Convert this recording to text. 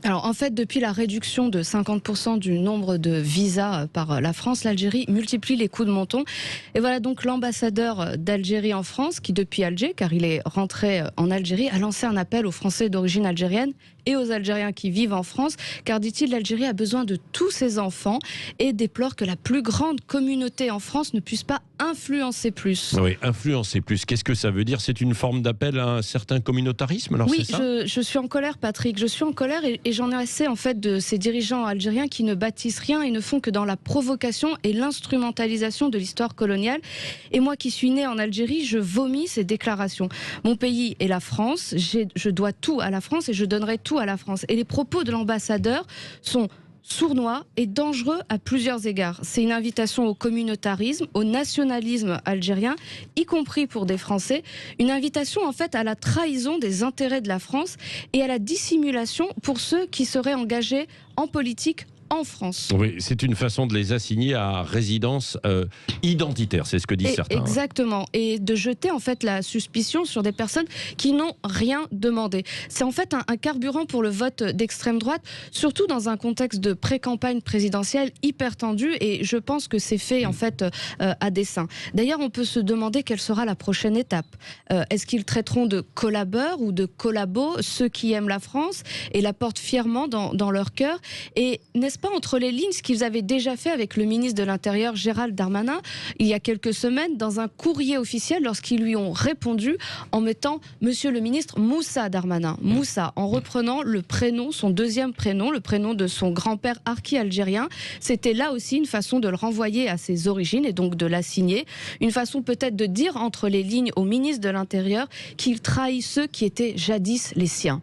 Alors en fait, depuis la réduction de 50% du nombre de visas par la France, l'Algérie multiplie les coups de menton. Et voilà donc l'ambassadeur d'Algérie en France, qui depuis Alger, car il est rentré en Algérie, a lancé un appel aux Français d'origine algérienne et aux Algériens qui vivent en France, car dit-il, l'Algérie a besoin de tous ses enfants et déplore que la plus grande communauté en France ne puisse pas influencer plus. Oui, influencer plus. Qu'est-ce que ça veut dire? C'est une forme d'appel à un certain communautarisme, alors Oui, c'est ça? je suis en colère, Patrick. Je suis en colère et j'en ai assez en fait de ces dirigeants algériens qui ne bâtissent rien et ne font que dans la provocation et l'instrumentalisation de l'histoire coloniale. Et moi qui suis née en Algérie, je vomis ces déclarations. Mon pays est la France, je dois tout à la France et je donnerai tout à la France. Et les propos de l'ambassadeur sont sournois et dangereux à plusieurs égards. C'est une invitation au communautarisme, au nationalisme algérien, y compris pour des Français. Une invitation en fait à la trahison des intérêts de la France et à la dissimulation pour ceux qui seraient engagés en politique en France. Oui, c'est une façon de les assigner à résidence identitaire, c'est ce que disent certains. Exactement, et de jeter en fait la suspicion sur des personnes qui n'ont rien demandé. C'est en fait un carburant pour le vote d'extrême droite, surtout dans un contexte de pré-campagne présidentielle hyper tendu, et je pense que c'est fait en fait à dessein. D'ailleurs, on peut se demander quelle sera la prochaine étape. Est-ce qu'ils traiteront de collabeurs ou de collabos ceux qui aiment la France et la portent fièrement dans leur cœur? Et n'est-ce pas entre les lignes ce qu'ils avaient déjà fait avec le ministre de l'Intérieur Gérald Darmanin il y a quelques semaines dans un courrier officiel lorsqu'ils lui ont répondu en mettant Monsieur le ministre Moussa Darmanin, Moussa, en reprenant le prénom, son deuxième prénom, le prénom de son grand-père archi-algérien. C'était là aussi une façon de le renvoyer à ses origines et donc de l'assigner. Une façon peut-être de dire entre les lignes au ministre de l'Intérieur qu'il trahit ceux qui étaient jadis les siens.